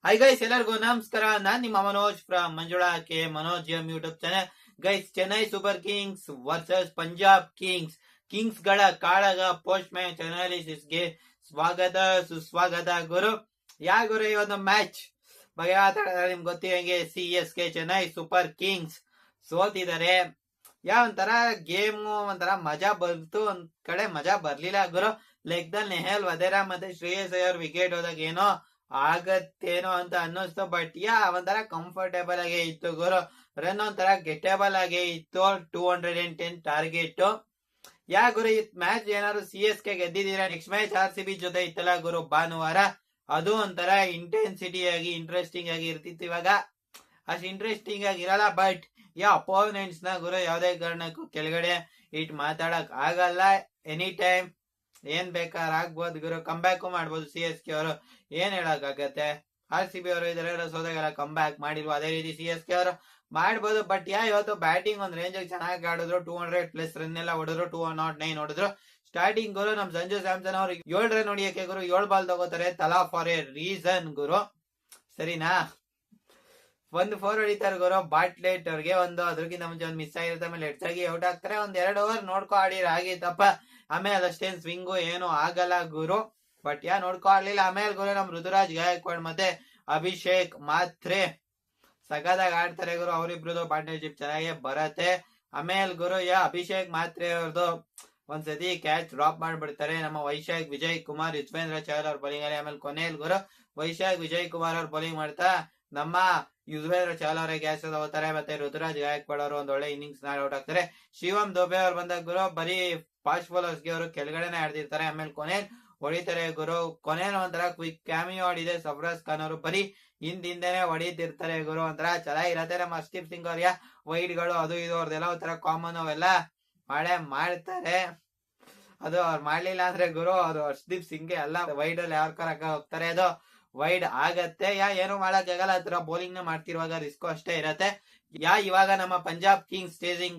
Hi guys, ಎಲ್ಲರಿಗೂ ನಮಸ್ಕಾರ. ನಾನ್ ನಿಮ್ಮ Manoj from Manjula K Manoj M YouTube channel. Guys, Chennai super Kings versus Punjab Kings ಗಳ ಕಾಳಗ ಪೋಸ್ಟ್ ಮ್ಯಾಚ್ ಅನಾಲಿಸಿಸ್ ಗೆ ಸ್ವಾಗತ ಸುಸ್ವಾಗತ ಗುರು. ಗುರು ಈ ಒಂದು ಮ್ಯಾಚ್ ಬಗ್ಗೆ ಮಾತಾಡಿದ್ರೆ ನಿಮ್ಗೆ ಗೊತ್ತಿರಂಗೆ CSK ಚೆನ್ನೈ ಸೂಪರ್ ಕಿಂಗ್ಸ್ ಸೋತಿದ್ದಾರೆ. ಒಂಥರ ಗೇಮ್ ಒಂಥರ ಮಜಾ ಬಂತು, ಒಂದ್ ಕಡೆ ಮಜಾ ಬರ್ಲಿಲ್ಲ ಗುರು. ಲೆಗ್ದಲ್ಲಿ ನೆಹಲ್ ವದೇರಾ ಮತ್ತೆ ಶ್ರೇಯಸ್ ಅಯ್ಯರ್ ವಿಕೆಟ್ ಹೋದಾಗ ಏನೋ ಆಗತ್ತೇನೋ ಅಂತ ಅನ್ನಿಸ್ತು. ಬಟ್ ಒಂಥರ ಕಂಫರ್ಟೇಬಲ್ ಆಗೇ ಇತ್ತು ಗುರು. ರನ್ ಒಂಥರ ಗೆಟೇಬಲ್ ಆಗೇ ಇತ್ತು. 210 ಟಾರ್ಗೆಟ್. ಗುರು ಈ ಮ್ಯಾಚ್ ಏನಾದ್ರು CSK ಗೆದ್ದಿದ್ದೀರಾ, ನೆಕ್ಸ್ಟ್ ಮ್ಯಾಚ್ RCB ಜೊತೆ ಇತ್ತಲ್ಲ ಗುರು ಭಾನುವಾರ, ಅದು ಒಂಥರ ಇಂಟೆನ್ಸಿಟಿ ಆಗಿ ಇಂಟ್ರೆಸ್ಟಿಂಗ್ ಆಗಿ ಇರ್ತಿತ್ತು. ಇವಾಗ ಅಷ್ಟು ಇಂಟ್ರೆಸ್ಟಿಂಗ್ ಆಗಿ ಇರಲ್ಲ. ಬಟ್ ಅಪೋನೆಂಟ್ಸ್ ನ ಗುರು ಯಾವ್ದೇ ಕಾರಣಕ್ಕೂ ಕೆಳಗಡೆ ಇಟ್ ಮಾತಾಡಕ್ ಆಗಲ್ಲ. ಎನಿ ಟೈಮ್ ಏನ್ ಬೇಕಾದ್ರೆ ಆಗ್ಬೋದು ಗುರು. ಕಮ್ ಬ್ಯಾಕ್ ಮಾಡ್ಬೋದು CSK ಅವರು, ಏನ್ ಹೇಳಕ್ಕಾಗತ್ತೆ. RCB ಅವರು ಇದರ ಸೋದಾಗೆಲ್ಲ ಕಮ್ ಬ್ಯಾಕ್ ಮಾಡಿಲ್ವ, ಅದೇ ರೀತಿ CSK ಅವರು ಮಾಡ್ಬೋದು. ಬಟ್ ಇವತ್ತು ಬ್ಯಾಟಿಂಗ್ ಒಂದ್ ರೇಂಜ್ ಚೆನ್ನಾಗಿ ಆಡಿದ್ರು. 200+ ರನ್ ಎಲ್ಲ ಹೊಡೆದ್ರು, 209 ಹೊಡೆದ್ರು. ಸ್ಟಾರ್ಟಿಂಗ್ ಗುರು ನಮ್ ಸಂಜು ಸ್ಯಾಮ್ಸನ್ ಅವರು 7 ರನ್ ಹೊಡಿಯಕ್ಕೆ ಗುರು 7 ಬಾಲ್ ತಗೋತಾರೆ, ತಲಾ ಫಾರ್ ಎ ರೀಸನ್ ಗುರು. ಸರಿನಾ, 1 4 ಹೊಡಿತಾರೆ ಗುರು. ಬಾಟ್ಲೆಟ್ ಅವ್ರಿಗೆ ಅದ್ರಕ್ಕಿಂತ ಮುಂಚೆ ಒಂದು ಮಿಸ್ ಆಗಿರುತ್ತೆ, ಆಮೇಲೆ ಹೆಚ್ಚಾಗಿ ಔಟ್ ಆಗ್ತಾರೆ. 2 ಓವರ್ ನೋಡ್ಕೊ ಆಡಿರ ಆಗಿತ್ತಪ್ಪ. ಆಮೇಲೆ ಅಷ್ಟೇನ್ ಸ್ವಿಂಗು ಏನು ಆಗಲ್ಲ ಗುರು. ಬಟ್ ನೋಡ್ಕೊ ಆಡ್ಲಿಲ್ಲ. ಆಮೇಲೆ ಗುರು ನಮ್ ಋತುರಾಜ್ ಗಾಯಕ್ವಾಡ್ ಮತ್ತೆ ಅಭಿಷೇಕ್ ಮಾತ್ರೆ ಸಗದಾಗ ಆಡ್ತಾರೆ ಗುರು. ಅವರಿಬ್ರದ್ದು ಪಾರ್ಟ್ನರ್ಶಿಪ್ ಚೆನ್ನಾಗಿ ಬರತ್ತೆ. ಆಮೇಲೆ ಗುರು ಅಭಿಷೇಕ್ ಮಾತ್ರೆ ಅವ್ರದ್ದು ಒಂದ್ಸತಿ ಕ್ಯಾಚ್ ಡ್ರಾಪ್ ಮಾಡ್ಬಿಡ್ತಾರೆ. ನಮ್ಮ ವೈಶಾಖ್ ವಿಜಯ್ ಕುಮಾರ್, ಯುಜ್ವೇಂದ್ರ ಚಹಲ್ ಅವ್ರ ಬೌಲಿಂಗ್ ಅಲ್ಲಿ. ಆಮೇಲೆ ಕೊನೆಯಲ್ಲಿ ಗುರು ವೈಶಾಖ್ ವಿಜಯ್ ಕುಮಾರ್ ಅವ್ರ ಬೌಲಿಂಗ್ ಮಾಡ್ತಾ ನಮ್ಮ ಯುಜ್ವೇಂದ್ರ ಚಹಲ್ ಅವರೇ ಕ್ಯಾಚ್ ತಗೋತಾರೆ. ಮತ್ತೆ ಋತುರಾಜ್ ಗಾಯಕ್ವಾಡ್ ಅವರು ಒಂದ್ ಒಳ್ಳೆ ಇನ್ನಿಂಗ್ಸ್ ಔಟ್ ಆಗ್ತಾರೆ. ಶಿವಮ್ ದುಬೆ ಅವ್ರು ಬಂದಾಗ ಗುರು ಬರೀ ಫಾಸ್ಟ್ ಬೌಲರ್ಸ್ ಗೆ ಅವರು ಕೆಳಗಡೆನೆ ಆಡ್ತಿರ್ತಾರೆ. ಆಮೇಲೆ ಕೊನೆಯಲ್ಲಿ ಹೊಡಿತಾರೆ ಗುರು. ಕೊನೆಯಲ್ಲಿ ಒಂಥರ ಕ್ವಿಕ್ ಕ್ಯಾಮಿಯೋ ಆಡಿದೆ. ಸರ್ಫರಾಜ್ ಖಾನ್ ಅವರು ಬರೀ ಹಿಂದಿಂದೇನೆ ಹೊಡಿತಿರ್ತಾರೆ ಗುರು. ಒಂಥರ ಚೆನ್ನಾಗಿರತ್ತೆ. ನಮ್ಮ ಹರ್ಷದೀಪ್ ಸಿಂಗ್ ಅವ್ರಿಗೆ ವೈಡ್ ಗಳು ಅದು ಇದು ಅವ್ರದೆಲ್ಲ ಒಂಥರ ಕಾಮನ್ ಅವೆಲ್ಲ ಮಾಡ್ತಾರೆ. ಅದು ಅವ್ರು ಮಾಡ್ಲಿಲ್ಲ ಅಂದ್ರೆ ಗುರು ಅದು ಹರ್ಷದೀಪ್ ಸಿಂಗ್ ಎಲ್ಲ ವೈಡ್ ಅಲ್ಲಿ ಯಾವ ಕರಕ ಹೋಗ್ತಾರೆ, ಅದು ವೈಡ್ ಆಗತ್ತೆ. ಏನು ಮಾಡಕ್ ಆಗಲ್ಲ. ಹತ್ರ ಬೌಲಿಂಗ್ ನ ಮಾಡ್ತಿರುವಾಗ ರಿಸ್ಕ್ ಅಷ್ಟೇ ಇರತ್ತೆ. ಇವಾಗ ನಮ್ಮ ಪಂಜಾಬ್ ಕಿಂಗ್ಸ್ ಸ್ಟೇಜಿಂಗ್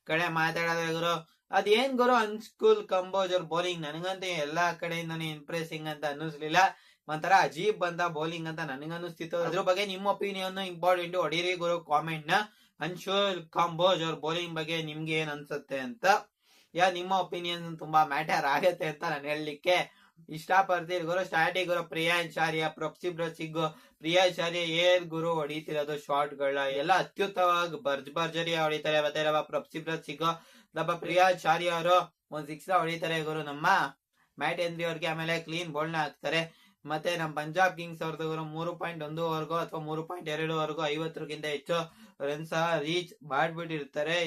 ಕಡೆ ಮಾತಾಡೋದ್ರೆ ಗುರು, ಅದೇನ್ ಗುರು ಅನ್ಸ್ಕೂಲ್ ಕಂಬೋಜ್ ಅವ್ರ ಬೌಲಿಂಗ್ ನನಗಂತೂ ಎಲ್ಲಾ ಕಡೆಯಿಂದಾನು ಇಂಪ್ರೆಸಿಂಗ್ ಅಂತ ಅನ್ನಿಸ್ಲಿಲ್ಲ. ಒಂಥರ ಅಜೀಬ್ ಬಂದ ಬೌಲಿಂಗ್ ಅಂತ ನನಗನ್ನಿಸ್ತಿತ್ತು. ಅದ್ರ ಬಗ್ಗೆ ನಿಮ್ಮ ಒಪಿನಿಯನ್ ಇಂಪಾರ್ಟೆಂಟ್, ಹೊಡೀರಿ ಗುರು ಕಾಮೆಂಟ್ ನ. ಅನ್ಶುಲ್ ಕಂಬೋಜ್ ಅವ್ರ ಬೌಲಿಂಗ್ ಬಗ್ಗೆ ನಿಮ್ಗೆ ಏನ್ ಅನ್ಸುತ್ತೆ ಅಂತ, ನಿಮ್ಮ ಒಪಿನಿಯನ್ ತುಂಬಾ ಮ್ಯಾಟರ್ ಆಗತ್ತೆ ಅಂತ ನಾನು ಹೇಳಲಿಕ್ಕೆ ಇಷ್ಟ ಪಡ್ತೀರಿ ಗುರು. ಸ್ಟಾರ್ಟಿಂಗ್ ಗುರು ಪ್ರಿಯಾಂಶಾರ್ಯ, ಪ್ರಪ್ಸಿಬ್ರತ್ ಸಿಂಗ್, ಪ್ರಿಯಾಂಶಾರ್ಯ ಏನ್ ಗುರು ಹೊಡಿತಿರೋದು ಶಾರ್ಟ್ ಗಳ ಎಲ್ಲ ಅತ್ಯುತ್ತಮವಾಗಿ ಭರ್ಜರಿ ಹೊಡಿತಾರೆ. ಮತ್ತೆ ನಮ್ಮ ಪ್ರಪ್ಸಿಬ್ರತ್ ಸಿಂಗ್, ನಮ್ಮ ಪ್ರಿಯಾಂಶಾರ್ಯ ಅವರು ಒಂದ್ 6 ಹೊಡಿತಾರೆ ಗುರು ನಮ್ಮ ಮ್ಯಾಟ್ ಹೆನ್ರಿ ಅವ್ರಿಗೆ. ಆಮೇಲೆ ಕ್ಲೀನ್ ಬೋಲ್ಡ್ ನ ಹಾಕ್ತಾರೆ. ಮತ್ತೆ ನಮ್ಮ ಪಂಜಾಬ್ ಕಿಂಗ್ಸ್ ಅವ್ರದ್ದು ಗುರು 3.1 ವರ್ಗು ಅಥವಾ 3.2 ವರ್ಗು 50ಕ್ಕಿಂತ ಹೆಚ್ಚು ರನ್ ಸಹ ರೀಚ್ ಮಾಡ್ಬಿಟ್ಟಿರ್ತಾರೆ.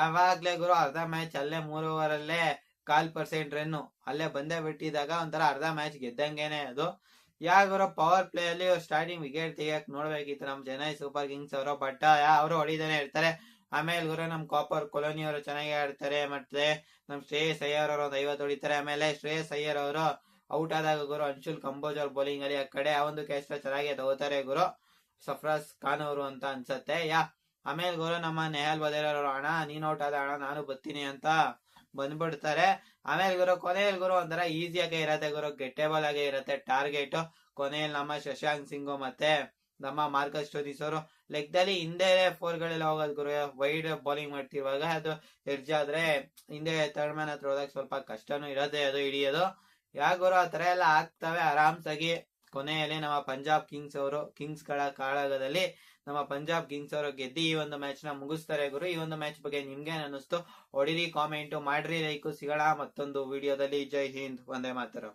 ಆವಾಗ್ಲೇ ಗುರು ಅರ್ಧ ಮ್ಯಾಚ್ ಅಲ್ಲೇ 3 ಓವರ್ ಅಲ್ಲೇ 1/4% ರನ್ ಅಲ್ಲೇ ಬಂದೇ ಬಿಟ್ಟಿದಾಗ ಒಂಥರ ಅರ್ಧ ಮ್ಯಾಚ್ ಗೆದ್ದಂಗೆನೆ ಅದು. ಗುರು ಪವರ್ ಪ್ಲೇ ಅಲ್ಲಿ ಸ್ಟಾರ್ಟಿಂಗ್ ವಿಕೆಟ್ ತೆಗಿಯಕ್ ನೋಡ್ಬೇಕಿತ್ತು ನಮ್ ಚೆನ್ನೈ ಸೂಪರ್ ಕಿಂಗ್ಸ್ ಅವರು. ಬಟ್ ಅವರು ಹೊಡಿದಾನೆ ಇರ್ತಾರೆ. ಆಮೇಲೆ ಗುರು ನಮ್ ಕಾಪರ್ ಕೊಲೋನಿ ಅವರು ಚೆನ್ನಾಗಿ ಆಡ್ತಾರೆ. ಮತ್ತೆ ನಮ್ ಶ್ರೇಯಸ್ ಅಯ್ಯರ್ ಅವರು 50 ಹೊಡಿತಾರೆ. ಆಮೇಲೆ ಶ್ರೇಯಸ್ ಅಯ್ಯರ್ ಅವರು ಔಟ್ ಆದಾಗ ಗುರು ಅನ್ಶುಲ್ ಕಂಬೋಜ್ ಅವ್ರ ಬೌಲಿಂಗ್ ಅಲ್ಲಿ ಆ ಕಡೆ ಒಂದು ಕ್ಯಾಚ್ ಚೆನ್ನಾಗಿ ತಗೋತಾರೆ ಗುರು, ಸರ್ಫರಾಜ್ ಖಾನ್ ಅವರು ಅಂತ ಅನ್ಸತ್ತೆ. ಆಮೇಲೆ ಗುರು ನಮ್ಮ ನೆಹಲ್ ವದೇರಾ ಅವರು, ಅಣ್ಣ ನೀನ್ ಔಟ್ ಆದ ಅಣ್ಣ ನಾನು ಬರ್ತೀನಿ ಅಂತ ಬಂದ್ಬಿಡ್ತಾರೆ. ಆಮೇಲೆ ಗುರು ಕೊನೆಯಲ್ಲಿ ಗುರು ಒಂಥರ ಈಸಿಯಾಗೆ ಇರತ್ತೆ ಗುರು, ಗೆಟೇಬಲ್ ಆಗೇ ಇರತ್ತೆ ಟಾರ್ಗೆಟ್. ಕೊನೆಯಲ್ಲಿ ನಮ್ಮ ಶಶಾಂಕ್ ಸಿಂಗ್ ಮತ್ತೆ ನಮ್ಮ ಮಾರ್ಕಸ್ ಸ್ಟೋನಿಸ್ ಅವರು ಲೆಗ್ದಲ್ಲಿ ಹಿಂದೆ 4 ಗಳೆಲ್ಲ ಹೋಗೋದು ಗುರು. ವೈಡ್ ಬೌಲಿಂಗ್ ಮಾಡ್ತಿರುವಾಗ ಅದು ಎಡ್ಜ್ ಆದ್ರೆ ಹಿಂದೆ ಥರ್ಡ್ ಮ್ಯಾನ್ ಹತ್ರ ಹೋದಾಗ ಸ್ವಲ್ಪ ಕಷ್ಟನೂ ಇರತ್ತೆ ಅದು ಹಿಡಿಯೋದು. ಗುರು ಆ ತರ ಎಲ್ಲ ಆಗ್ತವೆ ಆರಾಮ್ಸಾಗಿ. ಕೊನೆಯಲ್ಲಿ ನಮ್ಮ ಪಂಜಾಬ್ ಕಿಂಗ್ಸ್ ಅವರು ಕಿಂಗ್ಸ್ ಗಳ ಕಾಳಗದಲ್ಲಿ ನಮ್ಮ ಪಂಜಾಬ್ ಕಿಂಗ್ಸ್ ಅವರು ಗೆದ್ದಿ ಈ ಒಂದು ಮ್ಯಾಚ್ ನ ಮುಗಿಸ್ತಾರೆ ಗುರು. ಈ ಒಂದು ಮ್ಯಾಚ್ ಬಗ್ಗೆ ನಿಮ್ಗೆ ಅನ್ನಿಸ್ತು ಹೊಡಿರಿ, ಕಾಮೆಂಟ್ ಮಾಡ್ರಿ, ಲೈಕ್. ಸಿಗೋಣ ಮತ್ತೊಂದು ವಿಡಿಯೋದಲ್ಲಿ. ಜೈ ಹಿಂದ್, ವಂದೇ ಮಾತರಂ.